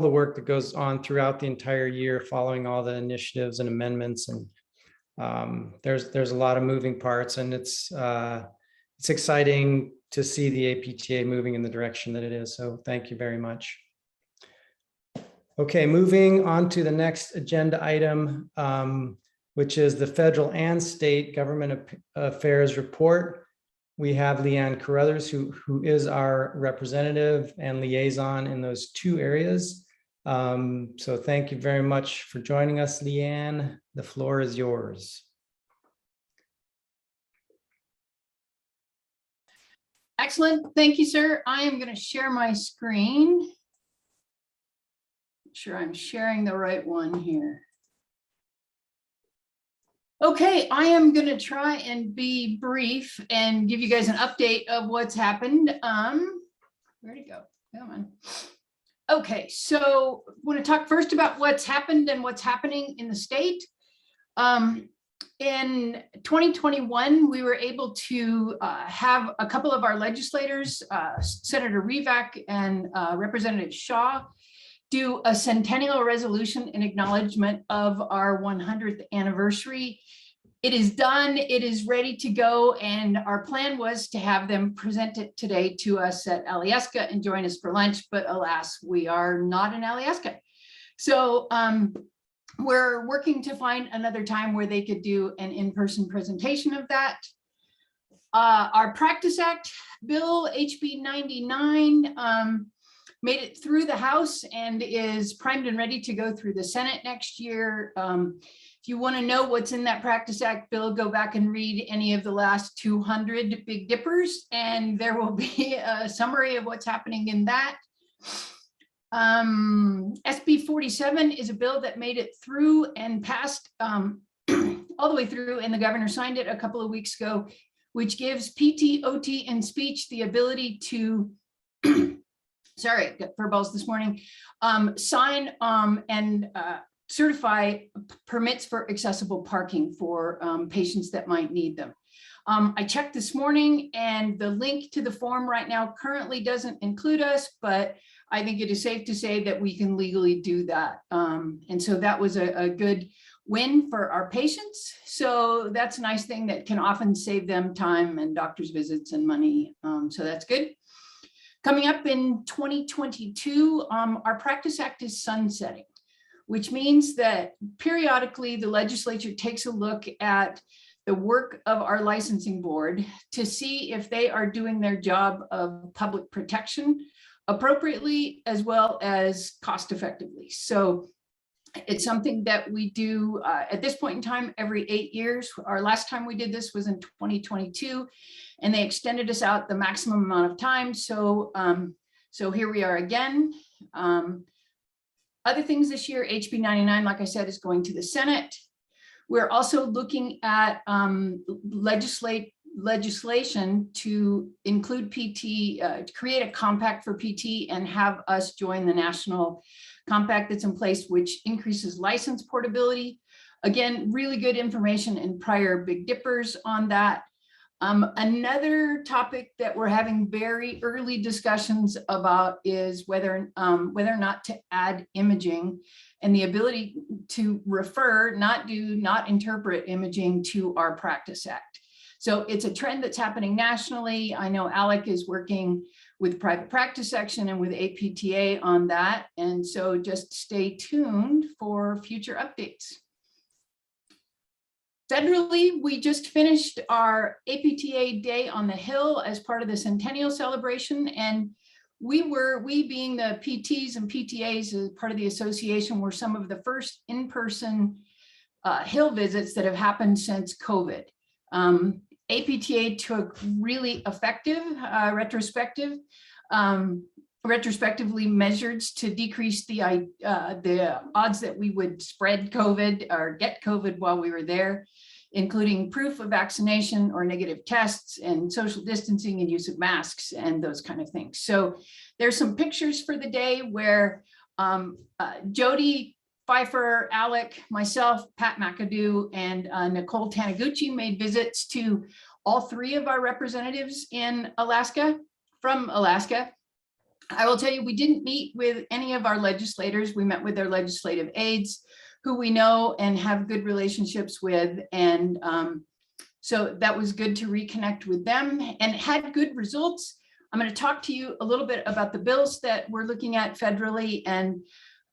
the work that goes on throughout the entire year, following all the initiatives and amendments. And there's a lot of moving parts, and it's exciting to see the APTA moving in the direction that it is. So thank you very much. Okay, moving on to the next agenda item, which is the federal and state government affairs report. We have Leanne Carruthers, who is our representative and liaison in those two areas. So thank you very much for joining us, Leanne. The floor is yours. Excellent. Thank you, sir. I am going to share my screen. Make sure I'm sharing the right one here. Okay, I am going to try and be brief and give you guys an update of what's happened. Where'd it go? Come on. Okay, so I want to talk first about what's happened and what's happening in the state. In 2021, we were able to have a couple of our legislators, Senator Rivak and Representative Shaw, do a centennial resolution in acknowledgement of our 100th anniversary. It is done, it is ready to go, and our plan was to have them present it today to us at Alyeska and join us for lunch, but alas, we are not in Alyeska. So we're working to find another time where they could do an in-person presentation of that. Our Practice Act bill, HB 99, made it through the House and is primed and ready to go through the Senate next year. If you want to know what's in that Practice Act bill, go back and read any of the last 200 Big Dippers, and there will be a summary of what's happening in that. SB 47 is a bill that made it through and passed all the way through, and the governor signed it a couple of weeks ago, which gives PT, OT, and speech the ability to sorry, got fur balls this morning, sign and certify permits for accessible parking for patients that might need them. I checked this morning, and the link to the form right now currently doesn't include us, but I think it is safe to say that we can legally do that. And so that was a good win for our patients. So that's a nice thing that can often save them time and doctor's visits and money. So that's good. Coming up in 2022, our Practice Act is sunsetting, which means that periodically the legislature takes a look at the work of our licensing board to see if they are doing their job of public protection appropriately as well as cost effectively. So it's something that we do at this point in time every 8 years. Our last time we did this was in 2022, and they extended us out the maximum amount of time. So, so here we are again. Other things this year, HB 99, like I said, is going to the Senate. We're also looking at legislation to include PT, to create a compact for PT and have us join the national compact that's in place, which increases license portability. Again, really good information in prior Big Dippers on that. Another topic that we're having very early discussions about is whether or not to add imaging and the ability to refer, not interpret imaging to our Practice Act. So it's a trend that's happening nationally. I know Alec is working with private practice section and with APTA on that. And so just stay tuned for future updates. Federally, we just finished our APTA Day on the Hill as part of the centennial celebration. And we being the PTs and PTAs as part of the association were some of the first in-person Hill visits that have happened since COVID. APTA took really effective, retrospectively measures to decrease the odds that we would spread COVID or get COVID while we were there, including proof of vaccination or negative tests and social distancing and use of masks and those kind of things. So there's some pictures for the day where Jody Pfeiffer, Alec, myself, Pat McAdoo, and Nicole Taniguchi made visits to all 3 of our representatives in Alaska, from Alaska. I will tell you, we didn't meet with any of our legislators. We met with their legislative aides, who we know and have good relationships with. And so that was good to reconnect with them, and had good results. I'm going to talk to you a little bit about the bills that we're looking at federally, and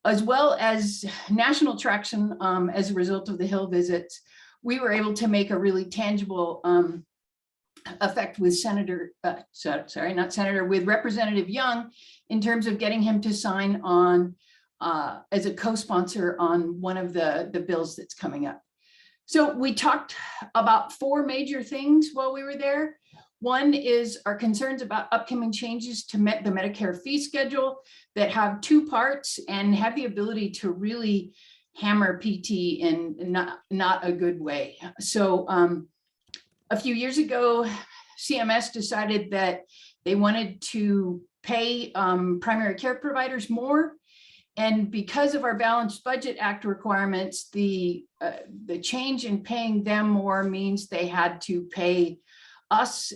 as well as national traction as a result of the Hill visits. We were able to make a really tangible effect with with Representative Young, in terms of getting him to sign on as a co-sponsor on one of the bills that's coming up. So we talked about 4 major things while we were there. One is our concerns about upcoming changes to the Medicare fee schedule that have 2 parts and have the ability to really hammer PT in not a good way. So a few years ago, CMS decided that they wanted to pay primary care providers more. And because of our Balanced Budget Act requirements, the change in paying them more means they had to pay us,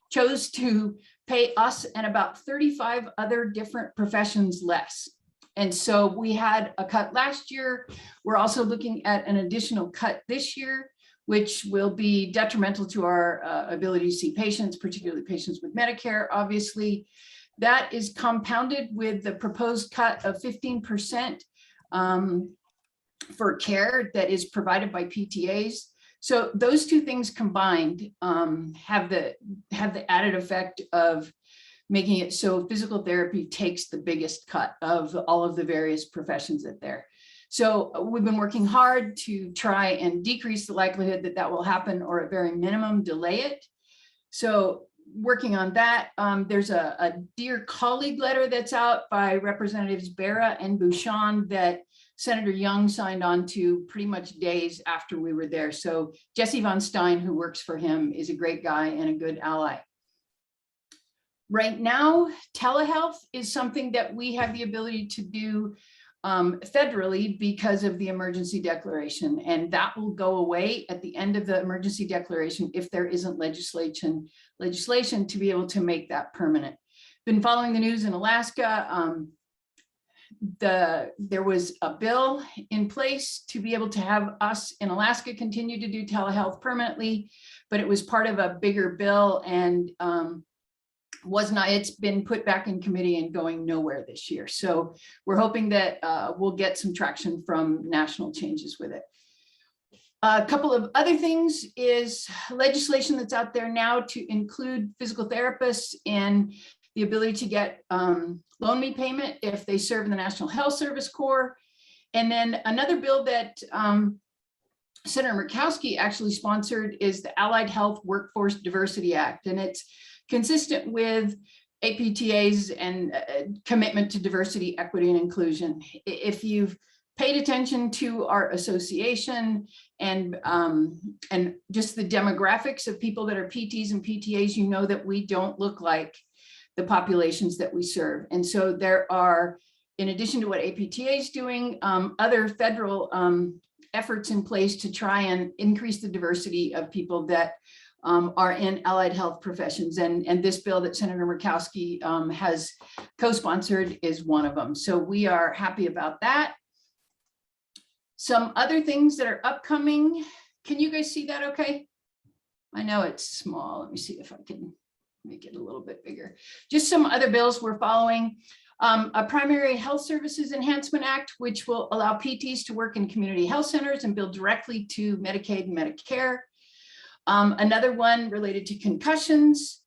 chose to pay us and about 35 other different professions less. And so we had a cut last year. We're also looking at an additional cut this year, which will be detrimental to our ability to see patients, particularly patients with Medicare, obviously. That is compounded with the proposed cut of 15% for care that is provided by PTAs. So those 2 things combined have the added effect of making it so physical therapy takes the biggest cut of all of the various professions that there. So we've been working hard to try and decrease the likelihood that that will happen, or at very minimum delay it. So working on that, there's a dear colleague letter that's out by Representatives Bera and Bouchon that Senator Young signed on to pretty much days after we were there. So Jesse Von Stein, who works for him, is a great guy and a good ally. Right now, telehealth is something that we have the ability to do federally because of the emergency declaration, and that will go away at the end of the emergency declaration if there isn't legislation to be able to make that permanent. Been following the news in Alaska. There was a bill in place to be able to have us in Alaska continue to do telehealth permanently, but it was part of a bigger bill, and it's been put back in committee and going nowhere this year. So we're hoping that we'll get some traction from national changes with it. A couple of other things is legislation that's out there now to include physical therapists in the ability to get loan me payment if they serve in the National Health Service Corps. And then another bill that Senator Murkowski actually sponsored is the Allied Health Workforce Diversity Act. And it's consistent with APTA's and commitment to diversity, equity, and inclusion. If you've paid attention to our association and just the demographics of people that are PTs and PTAs, you know that we don't look like the populations that we serve. And so there are, in addition to what APTA is doing, other federal efforts in place to try and increase the diversity of people that are in allied health professions. And this bill that Senator Murkowski has co-sponsored is one of them. So we are happy about that. Some other things that are upcoming. Can you guys see that okay? I know it's small. Let me see if I can make it a little bit bigger. Just some other bills we're following. A Primary Health Services Enhancement Act, which will allow PTs to work in community health centers and bill directly to Medicaid and Medicare. Another one related to concussions.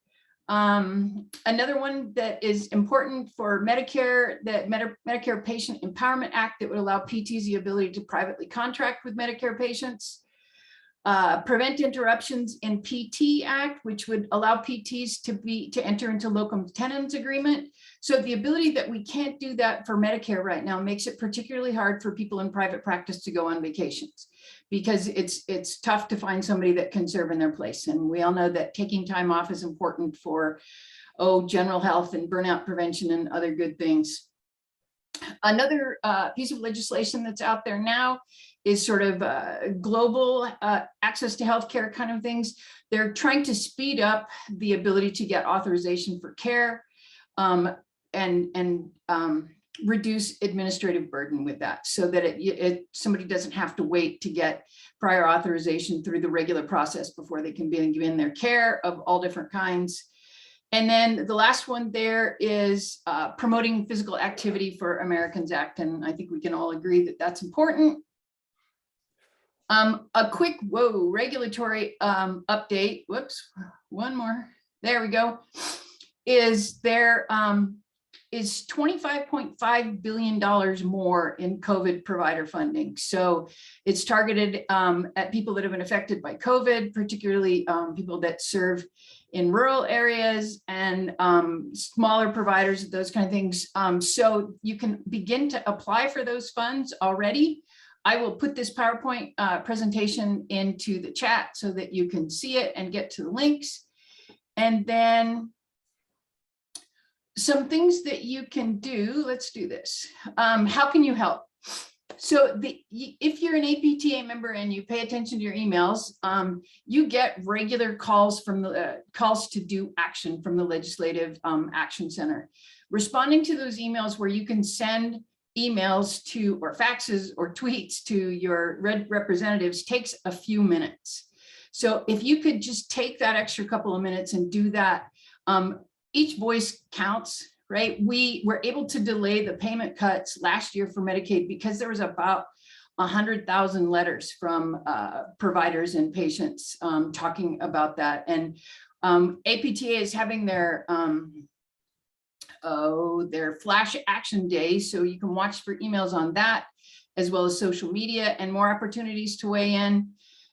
Another one that is important for Medicare, that Medicare Patient Empowerment Act that would allow PTs the ability to privately contract with Medicare patients. Prevent Interruptions in PT Act, which would allow PTs to enter into locum tenens agreement. So the ability that we can't do that for Medicare right now makes it particularly hard for people in private practice to go on vacations, because it's tough to find somebody that can serve in their place. And we all know that taking time off is important for general health and burnout prevention and other good things. Another piece of legislation that's out there now is sort of global access to healthcare kind of things. They're trying to speed up the ability to get authorization for care. reduce administrative burden with that, so that somebody doesn't have to wait to get prior authorization through the regular process before they can begin their care of all different kinds. And then the last one there is promoting physical activity for Americans Act. And I think we can all agree that that's important. A quick regulatory update. Whoops, one more. There we go. Is there is $25.5 billion more in COVID provider funding. So it's targeted at people that have been affected by COVID, particularly people that serve in rural areas and smaller providers, those kind of things. So you can begin to apply for those funds already. I will put this PowerPoint presentation into the chat so that you can see it and get to the links. And then some things that you can do, let's do this. How can you help? So if you're an APTA member and you pay attention to your emails, you get regular calls from the calls to do action from the Legislative Action Center. Responding to those emails where you can send emails to, or faxes or tweets to your representatives takes a few minutes. So if you could just take that extra couple of minutes and do that, each voice counts, right? We were able to delay the payment cuts last year for Medicaid because there was about 100,000 letters from providers and patients talking about that. And APTA is having their flash action day. So you can watch for emails on that, as well as social media and more opportunities to weigh in.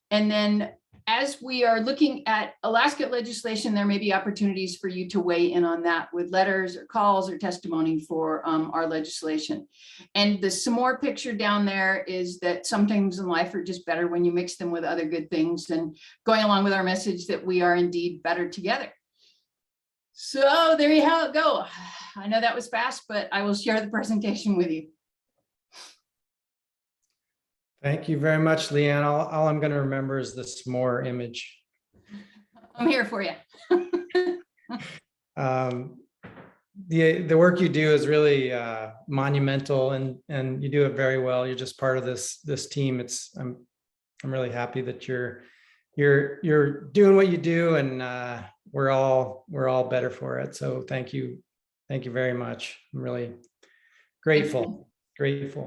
And then as we are looking at Alaska legislation, there may be opportunities for you to weigh in on that with letters or calls or testimony for our legislation. And the some more picture down there is that some things in life are just better when you mix them with other good things, and going along with our message that we are indeed better together. So there you go. I know that was fast, but I will share the presentation with you. Thank you very much, Leanne. All I'm going to remember is the s'more image. I'm here for you. The work you do is really monumental, and you do it very well. You're just part of this team. I'm really happy that you're doing what you do, and we're all better for it. So thank you very much. I'm really grateful.